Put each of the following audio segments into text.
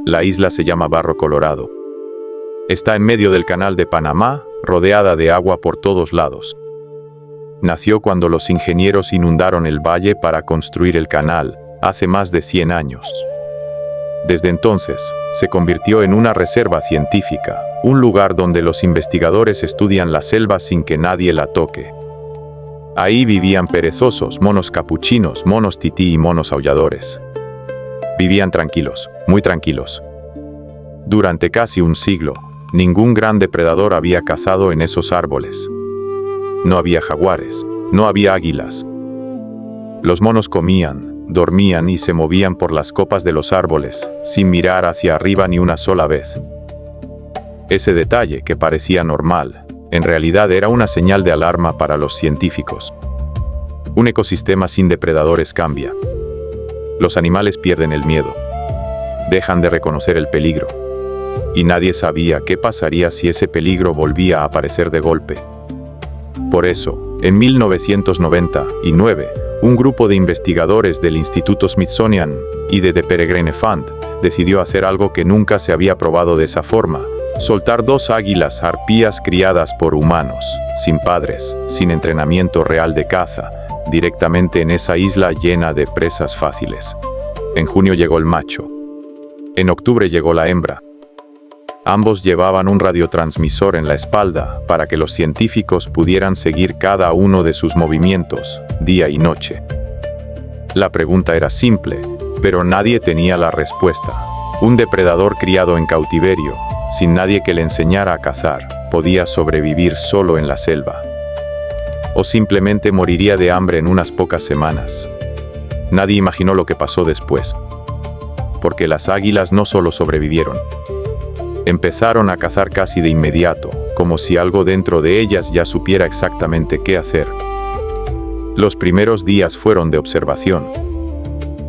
La isla se llama Barro Colorado. Está en medio del Canal de Panamá, rodeada de agua por todos lados. Nació cuando los ingenieros inundaron el valle para construir el canal, hace más de 100 años. Desde entonces, se convirtió en una reserva científica, un lugar donde los investigadores estudian la selva sin que nadie la toque. Ahí vivían perezosos, monos capuchinos, monos tití y monos aulladores. Vivían tranquilos, muy tranquilos. Durante casi un siglo, ningún gran depredador había cazado en esos árboles. No había jaguares, no había águilas. Los monos comían, dormían y se movían por las copas de los árboles, sin mirar hacia arriba ni una sola vez. Ese detalle, que parecía normal, en realidad era una señal de alarma para los científicos. Un ecosistema sin depredadores cambia. Los animales pierden el miedo. Dejan de reconocer el peligro. Y nadie sabía qué pasaría si ese peligro volvía a aparecer de golpe. Por eso, en 1999, un grupo de investigadores del Instituto Smithsonian y de The Peregrine Fund decidió hacer algo que nunca se había probado de esa forma: soltar 2 águilas arpías criadas por humanos, sin padres, sin entrenamiento real de caza, directamente en esa isla llena de presas fáciles. En junio llegó el macho. En octubre llegó la hembra. Ambos llevaban un radiotransmisor en la espalda para que los científicos pudieran seguir cada uno de sus movimientos, día y noche. La pregunta era simple, pero nadie tenía la respuesta. Un depredador criado en cautiverio, sin nadie que le enseñara a cazar, ¿podía sobrevivir solo en la selva? ¿O simplemente moriría de hambre en unas pocas semanas? Nadie imaginó lo que pasó después. Porque las águilas no solo sobrevivieron. Empezaron a cazar casi de inmediato, como si algo dentro de ellas ya supiera exactamente qué hacer. Los primeros días fueron de observación.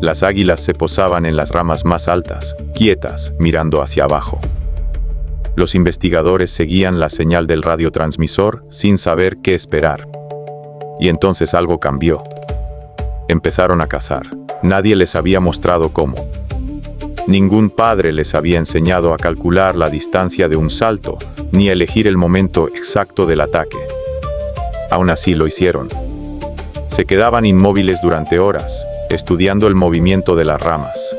Las águilas se posaban en las ramas más altas, quietas, mirando hacia abajo. Los investigadores seguían la señal del radiotransmisor sin saber qué esperar. Y entonces algo cambió. Empezaron a cazar. Nadie les había mostrado cómo. Ningún padre les había enseñado a calcular la distancia de un salto, ni a elegir el momento exacto del ataque. Aún así lo hicieron. Se quedaban inmóviles durante horas, estudiando el movimiento de las ramas.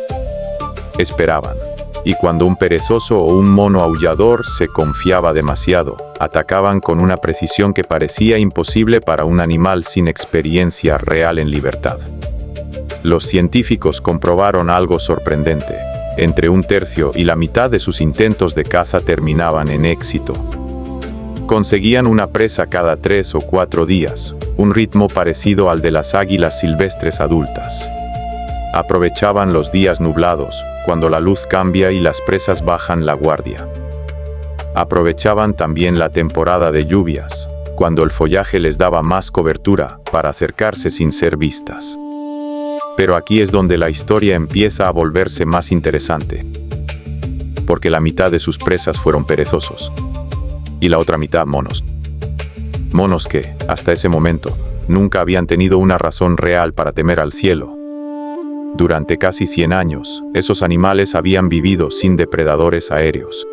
Esperaban. Y cuando un perezoso o un mono aullador se confiaba demasiado, atacaban con una precisión que parecía imposible para un animal sin experiencia real en libertad. Los científicos comprobaron algo sorprendente. Entre 1/3 y la mitad de sus intentos de caza terminaban en éxito. Conseguían una presa cada 3 o 4 días, un ritmo parecido al de las águilas silvestres adultas. Aprovechaban los días nublados, cuando la luz cambia y las presas bajan la guardia. Aprovechaban también la temporada de lluvias, cuando el follaje les daba más cobertura para acercarse sin ser vistas. Pero aquí es donde la historia empieza a volverse más interesante. Porque la mitad de sus presas fueron perezosos. Y la otra mitad monos. Monos que, hasta ese momento, nunca habían tenido una razón real para temer al cielo. Durante casi 100 años, esos animales habían vivido sin depredadores aéreos.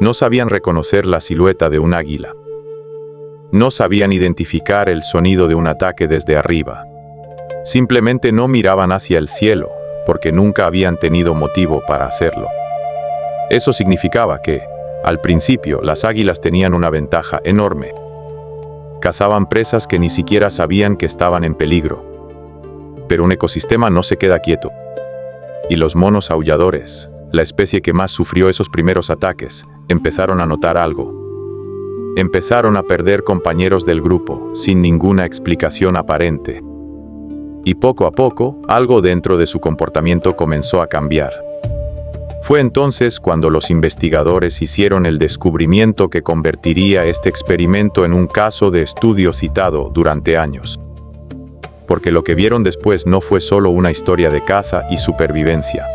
No sabían reconocer la silueta de un águila. No sabían identificar el sonido de un ataque desde arriba. Simplemente no miraban hacia el cielo, porque nunca habían tenido motivo para hacerlo. Eso significaba que, al principio, las águilas tenían una ventaja enorme. Cazaban presas que ni siquiera sabían que estaban en peligro. Pero un ecosistema no se queda quieto. Y los monos aulladores, la especie que más sufrió esos primeros ataques, empezaron a notar algo. Empezaron a perder compañeros del grupo, sin ninguna explicación aparente. Y poco a poco, algo dentro de su comportamiento comenzó a cambiar. Fue entonces cuando los investigadores hicieron el descubrimiento que convertiría este experimento en un caso de estudio citado durante años. Porque lo que vieron después no fue solo una historia de caza y supervivencia.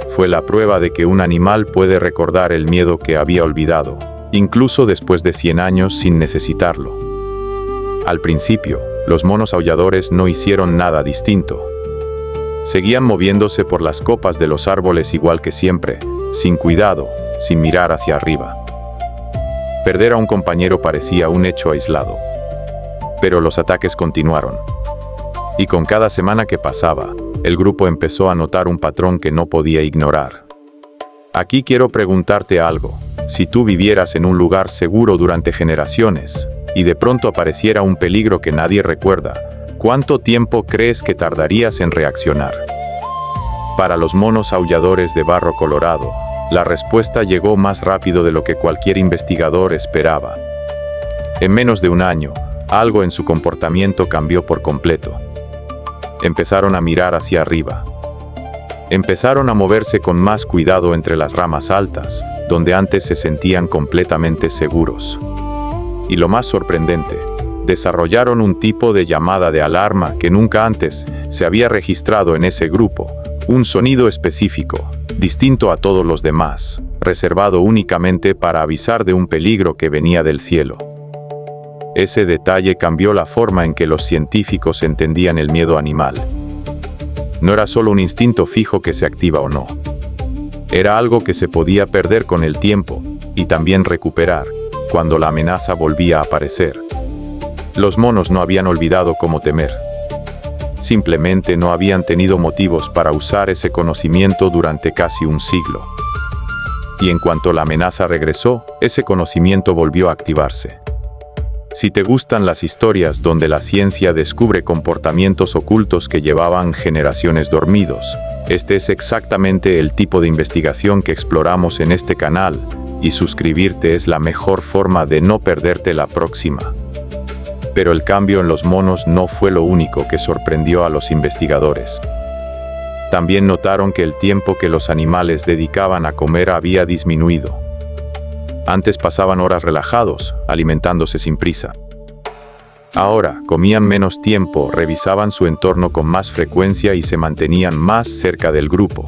Fue la prueba de que un animal puede recordar el miedo que había olvidado, incluso después de 100 años sin necesitarlo. Al principio, los monos aulladores no hicieron nada distinto. Seguían moviéndose por las copas de los árboles igual que siempre, sin cuidado, sin mirar hacia arriba. Perder a un compañero parecía un hecho aislado. Pero los ataques continuaron. Y con cada semana que pasaba, el grupo empezó a notar un patrón que no podía ignorar. Aquí quiero preguntarte algo. Si tú vivieras en un lugar seguro durante generaciones, y de pronto apareciera un peligro que nadie recuerda, ¿cuánto tiempo crees que tardarías en reaccionar? Para los monos aulladores de Barro Colorado, la respuesta llegó más rápido de lo que cualquier investigador esperaba. En menos de un año, algo en su comportamiento cambió por completo. Empezaron a mirar hacia arriba. Empezaron a moverse con más cuidado entre las ramas altas, donde antes se sentían completamente seguros. Y lo más sorprendente, desarrollaron un tipo de llamada de alarma que nunca antes se había registrado en ese grupo, un sonido específico, distinto a todos los demás, reservado únicamente para avisar de un peligro que venía del cielo. Ese detalle cambió la forma en que los científicos entendían el miedo animal. No era solo un instinto fijo que se activa o no. Era algo que se podía perder con el tiempo, y también recuperar, cuando la amenaza volvía a aparecer. Los monos no habían olvidado cómo temer. Simplemente no habían tenido motivos para usar ese conocimiento durante casi un siglo. Y en cuanto la amenaza regresó, ese conocimiento volvió a activarse. Si te gustan las historias donde la ciencia descubre comportamientos ocultos que llevaban generaciones dormidos, este es exactamente el tipo de investigación que exploramos en este canal, y suscribirte es la mejor forma de no perderte la próxima. Pero el cambio en los monos no fue lo único que sorprendió a los investigadores. También notaron que el tiempo que los animales dedicaban a comer había disminuido. Antes pasaban horas relajados, alimentándose sin prisa. Ahora, comían menos tiempo, revisaban su entorno con más frecuencia y se mantenían más cerca del grupo.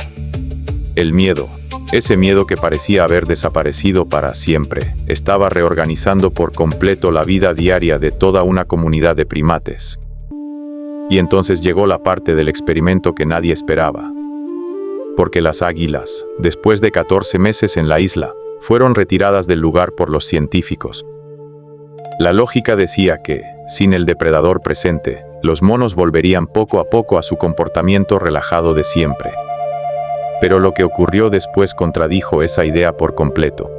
El miedo, ese miedo que parecía haber desaparecido para siempre, estaba reorganizando por completo la vida diaria de toda una comunidad de primates. Y entonces llegó la parte del experimento que nadie esperaba. Porque las águilas, después de 14 meses en la isla, fueron retiradas del lugar por los científicos. La lógica decía que, sin el depredador presente, los monos volverían poco a poco a su comportamiento relajado de siempre. Pero lo que ocurrió después contradijo esa idea por completo.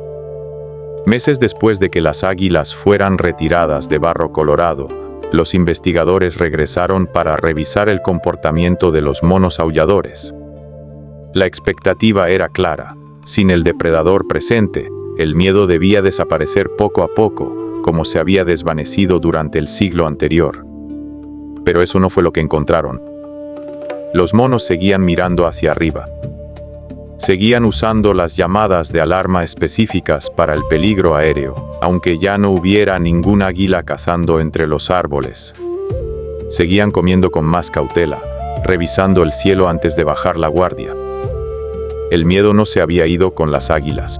Meses después de que las águilas fueran retiradas de Barro Colorado, los investigadores regresaron para revisar el comportamiento de los monos aulladores. La expectativa era clara. Sin el depredador presente, el miedo debía desaparecer poco a poco, como se había desvanecido durante el siglo anterior. Pero eso no fue lo que encontraron. Los monos seguían mirando hacia arriba. Seguían usando las llamadas de alarma específicas para el peligro aéreo, aunque ya no hubiera ningún águila cazando entre los árboles. Seguían comiendo con más cautela, revisando el cielo antes de bajar la guardia. El miedo no se había ido con las águilas.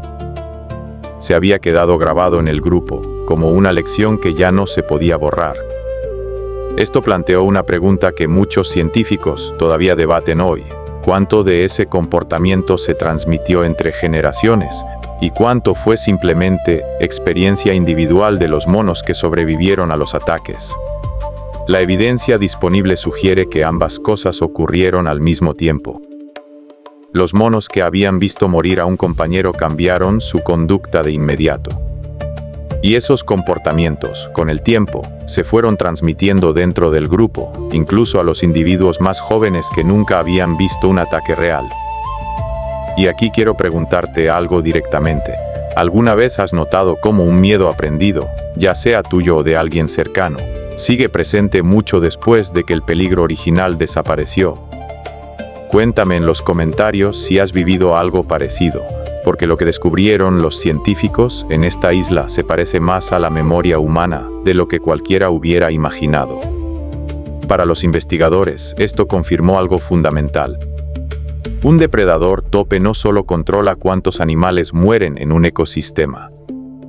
Se había quedado grabado en el grupo, como una lección que ya no se podía borrar. Esto planteó una pregunta que muchos científicos todavía debaten hoy. ¿Cuánto de ese comportamiento se transmitió entre generaciones? ¿Y cuánto fue simplemente experiencia individual de los monos que sobrevivieron a los ataques? La evidencia disponible sugiere que ambas cosas ocurrieron al mismo tiempo. Los monos que habían visto morir a un compañero cambiaron su conducta de inmediato. Y esos comportamientos, con el tiempo, se fueron transmitiendo dentro del grupo, incluso a los individuos más jóvenes que nunca habían visto un ataque real. Y aquí quiero preguntarte algo directamente. ¿Alguna vez has notado cómo un miedo aprendido, ya sea tuyo o de alguien cercano, sigue presente mucho después de que el peligro original desapareció? Cuéntame en los comentarios si has vivido algo parecido, porque lo que descubrieron los científicos en esta isla se parece más a la memoria humana de lo que cualquiera hubiera imaginado. Para los investigadores, esto confirmó algo fundamental. Un depredador tope no solo controla cuántos animales mueren en un ecosistema,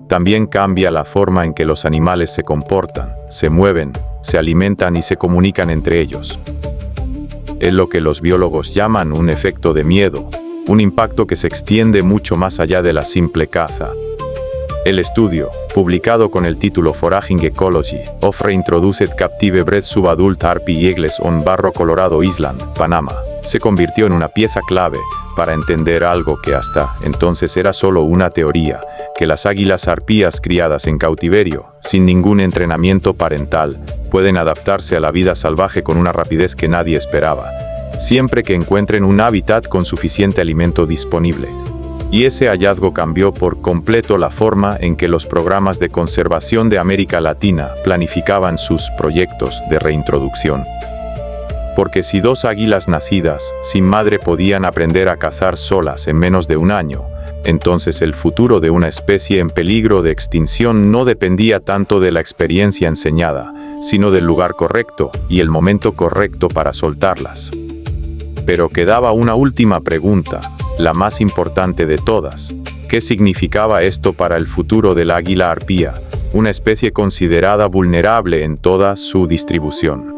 también cambia la forma en que los animales se comportan, se mueven, se alimentan y se comunican entre ellos. es lo que los biólogos llaman un efecto de miedo, un impacto que se extiende mucho más allá de la simple caza. El estudio, publicado con el título Foraging Ecology of Reintroduced Captive Bred Subadult Harpy Eagles on Barro Colorado Island, Panamá, se convirtió en una pieza clave para entender algo que hasta entonces era solo una teoría, que las águilas arpías criadas en cautiverio, sin ningún entrenamiento parental, pueden adaptarse a la vida salvaje con una rapidez que nadie esperaba, siempre que encuentren un hábitat con suficiente alimento disponible. Y ese hallazgo cambió por completo la forma en que los programas de conservación de América Latina planificaban sus proyectos de reintroducción. Porque si 2 águilas nacidas sin madre podían aprender a cazar solas en menos de un año, entonces el futuro de una especie en peligro de extinción no dependía tanto de la experiencia enseñada, sino del lugar correcto y el momento correcto para soltarlas. Pero quedaba una última pregunta, la más importante de todas. ¿Qué significaba esto para el futuro del águila arpía, una especie considerada vulnerable en toda su distribución?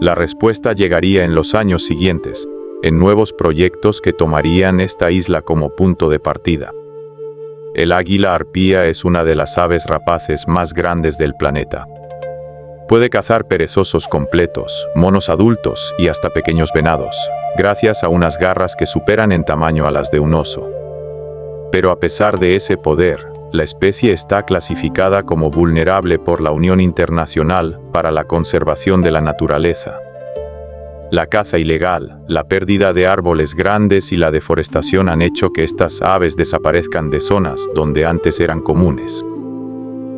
La respuesta llegaría en los años siguientes, en nuevos proyectos que tomarían esta isla como punto de partida. El águila arpía es una de las aves rapaces más grandes del planeta. Puede cazar perezosos completos, monos adultos y hasta pequeños venados, gracias a unas garras que superan en tamaño a las de un oso. Pero a pesar de ese poder, la especie está clasificada como vulnerable por la Unión Internacional para la Conservación de la Naturaleza. La caza ilegal, la pérdida de árboles grandes y la deforestación han hecho que estas aves desaparezcan de zonas donde antes eran comunes.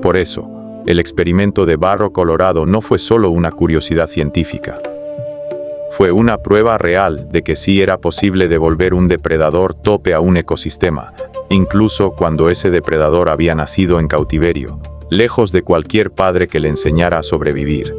Por eso, el experimento de Barro Colorado no fue solo una curiosidad científica. Fue una prueba real de que sí era posible devolver un depredador tope a un ecosistema, incluso cuando ese depredador había nacido en cautiverio, lejos de cualquier padre que le enseñara a sobrevivir.